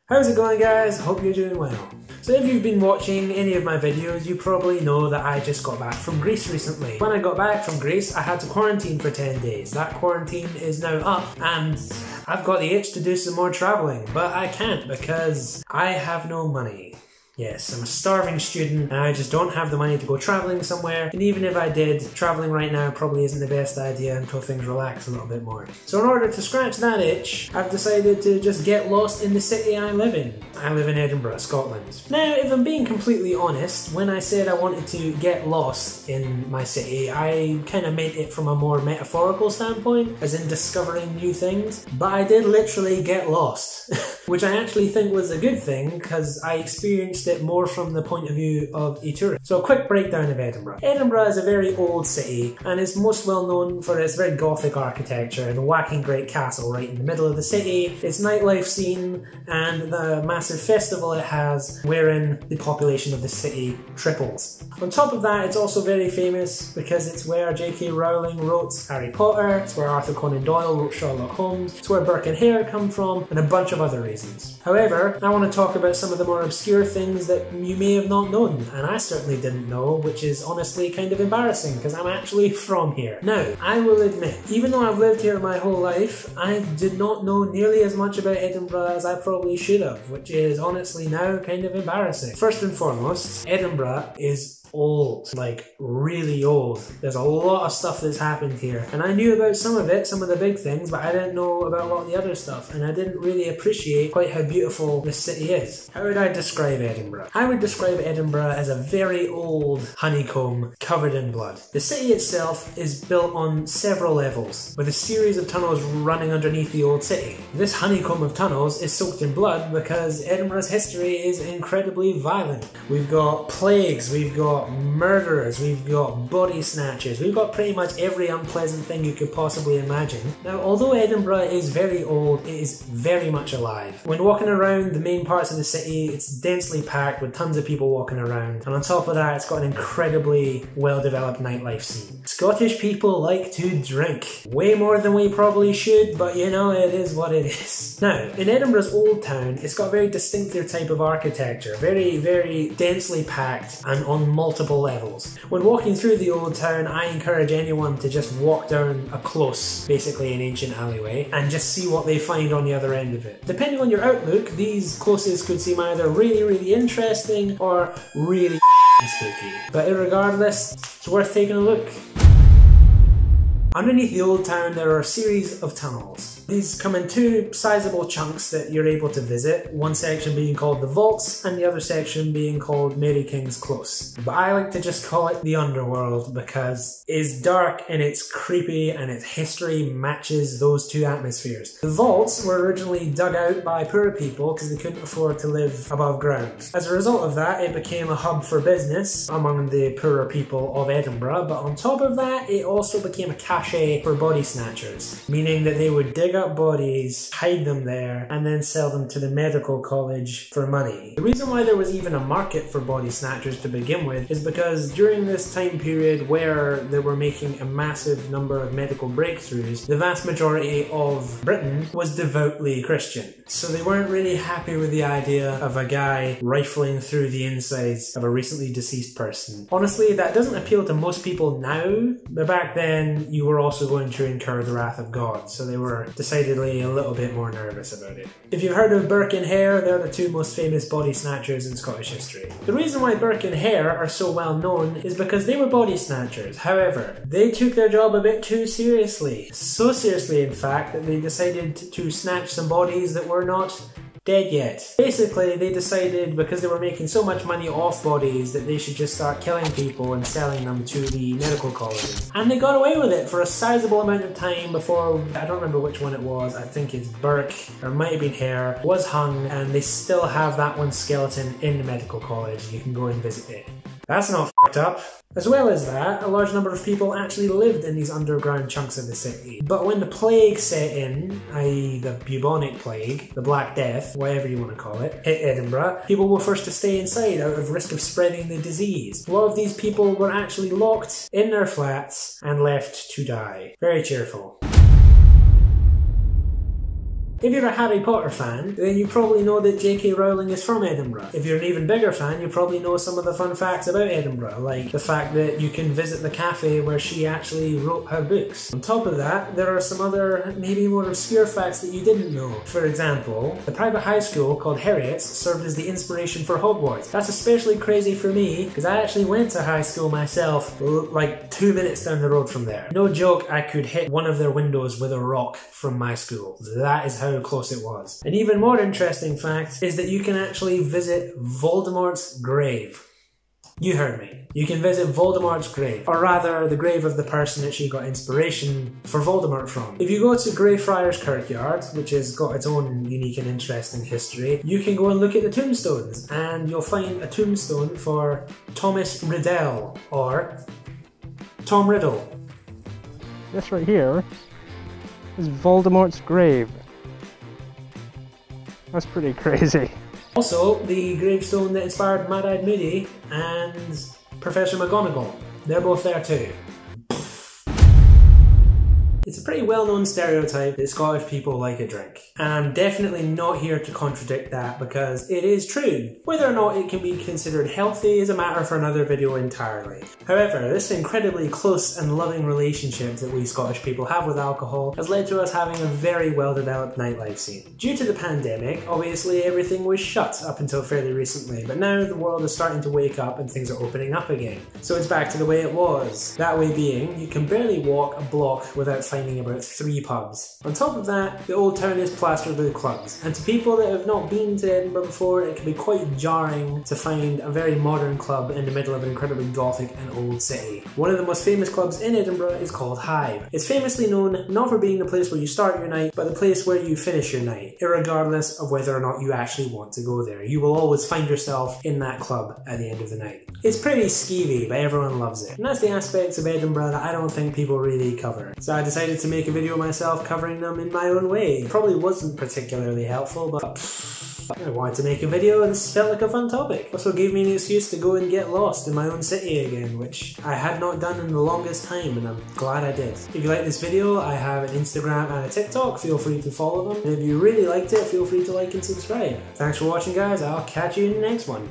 How's it going, guys? Hope you're doing well. So if you've been watching any of my videos, you probably know that I just got back from Greece recently. When I got back from Greece, I had to quarantine for 10 days. That quarantine is now up and I've got the itch to do some more travelling, but I can't because I have no money. Yes, I'm a starving student and I just don't have the money to go travelling somewhere, and even if I did, travelling right now probably isn't the best idea until things relax a little bit more. So in order to scratch that itch, I've decided to just get lost in the city I live in. I live in Edinburgh, Scotland. Now, if I'm being completely honest, when I said I wanted to get lost in my city, I kind of meant it from a more metaphorical standpoint, as in discovering new things, but I did literally get lost, which I actually think was a good thing because I experienced it more from the point of view of a tourist. So a quick breakdown of Edinburgh. Edinburgh is a very old city and is most well known for its very gothic architecture, the whacking great castle right in the middle of the city, its nightlife scene, and the massive festival it has wherein the population of the city triples. On top of that, it's also very famous because it's where J.K. Rowling wrote Harry Potter, it's where Arthur Conan Doyle wrote Sherlock Holmes, it's where Burke and Hare come from, and a bunch of other reasons. However, I want to talk about some of the more obscure things that you may have not known, and I certainly didn't know, which is honestly kind of embarrassing because I'm actually from here. Now, I will admit, even though I've lived here my whole life, I did not know nearly as much about Edinburgh as I probably should have, which is honestly now kind of embarrassing. First and foremost, Edinburgh is old, like really old. There's a lot of stuff that's happened here, and I knew about some of it, some of the big things, but I didn't know about a lot of the other stuff, and I didn't really appreciate quite how beautiful this city is. How would I describe Edinburgh? I would describe Edinburgh as a very old honeycomb covered in blood. The city itself is built on several levels, with a series of tunnels running underneath the old city. This honeycomb of tunnels is soaked in blood because Edinburgh's history is incredibly violent. We've got plagues, we've got murderers, we've got body snatchers, we've got pretty much every unpleasant thing you could possibly imagine. Now, although Edinburgh is very old, it is very much alive. When walking around the main parts of the city, it's densely packed with tons of people walking around, and on top of that, it's got an incredibly well-developed nightlife scene. Scottish people like to drink. Way more than we probably should, but you know, it is what it is. Now, in Edinburgh's Old Town, it's got a very distinctive type of architecture, very, very densely packed and on multiple levels. When walking through the Old Town, I encourage anyone to just walk down a close, basically an ancient alleyway, and just see what they find on the other end of it. Depending on your outlook, these closes could seem either really, really interesting or really spooky. But regardless, it's worth taking a look. Underneath the Old Town, there are a series of tunnels. These come in two sizable chunks that you're able to visit, one section being called the Vaults and the other section being called Mary King's Close. But I like to just call it the Underworld because it's dark and it's creepy and its history matches those two atmospheres. The Vaults were originally dug out by poor people because they couldn't afford to live above ground. As a result of that, it became a hub for business among the poorer people of Edinburgh, but on top of that, it also became a cache for body snatchers, meaning that they would dig up bodies, hide them there, and then sell them to the medical college for money. The reason why there was even a market for body snatchers to begin with is because during this time period where they were making a massive number of medical breakthroughs, the vast majority of Britain was devoutly Christian. So they weren't really happy with the idea of a guy rifling through the insides of a recently deceased person. Honestly, that doesn't appeal to most people now, but back then you were also going to incur the wrath of God, so they were decidedly a little bit more nervous about it. If you've heard of Burke and Hare, they're the two most famous body snatchers in Scottish history. The reason why Burke and Hare are so well known is because they were body snatchers. However, they took their job a bit too seriously. So seriously, in fact, that they decided to snatch some bodies that were not dead yet. Basically, they decided because they were making so much money off bodies that they should just start killing people and selling them to the medical colleges. And they got away with it for a sizable amount of time before, I don't remember which one it was, I think it's Burke, or it might have been Hare, was hung, and they still have that one skeleton in the medical college. You can go and visit it. That's not fucked up. As well as that, a large number of people actually lived in these underground chunks of the city. But when the plague set in, i.e. the bubonic plague, the Black Death, whatever you want to call it, hit Edinburgh, people were forced to stay inside out of risk of spreading the disease. A lot of these people were actually locked in their flats and left to die. Very cheerful. If you're a Harry Potter fan, then you probably know that J.K. Rowling is from Edinburgh. If you're an even bigger fan, you probably know some of the fun facts about Edinburgh, like the fact that you can visit the cafe where she actually wrote her books. On top of that, there are some other, maybe more obscure facts that you didn't know. For example, the private high school called Harriet's served as the inspiration for Hogwarts. That's especially crazy for me, because I actually went to high school myself, like 2 minutes down the road from there. No joke, I could hit one of their windows with a rock from my school. That is how close it was. An even more interesting fact is that you can actually visit Voldemort's grave. You heard me. You can visit Voldemort's grave, or rather the grave of the person that she got inspiration for Voldemort from. If you go to Greyfriars Kirkyard, which has got its own unique and interesting history, you can go and look at the tombstones, and you'll find a tombstone for Thomas Riddell, or Tom Riddle. This right here is Voldemort's grave. That's pretty crazy. Also, the gravestone that inspired Mad-Eyed Moody and Professor McGonagall. They're both there too. It's a pretty well-known stereotype that Scottish people like a drink. And I'm definitely not here to contradict that because it is true. Whether or not it can be considered healthy is a matter for another video entirely. However, this incredibly close and loving relationship that we Scottish people have with alcohol has led to us having a very well-developed nightlife scene. Due to the pandemic, obviously everything was shut up until fairly recently, but now the world is starting to wake up and things are opening up again. So it's back to the way it was. That way being, you can barely walk a block without finding about 3 pubs. On top of that, the old town is plastered with clubs, and to people that have not been to Edinburgh before, it can be quite jarring to find a very modern club in the middle of an incredibly gothic and old city. One of the most famous clubs in Edinburgh is called Hive. It's famously known not for being the place where you start your night, but the place where you finish your night, irregardless of whether or not you actually want to go there. You will always find yourself in that club at the end of the night. It's pretty skeevy, but everyone loves it. And that's the aspects of Edinburgh that I don't think people really cover. So I decided to make a video myself covering them in my own way. It probably wasn't particularly helpful, but I wanted to make a video and this felt like a fun topic. Also gave me an excuse to go and get lost in my own city again, which I had not done in the longest time, and I'm glad I did. If you like this video, I have an Instagram and a TikTok, feel free to follow them. And if you really liked it, feel free to like and subscribe. Thanks for watching guys, I'll catch you in the next one.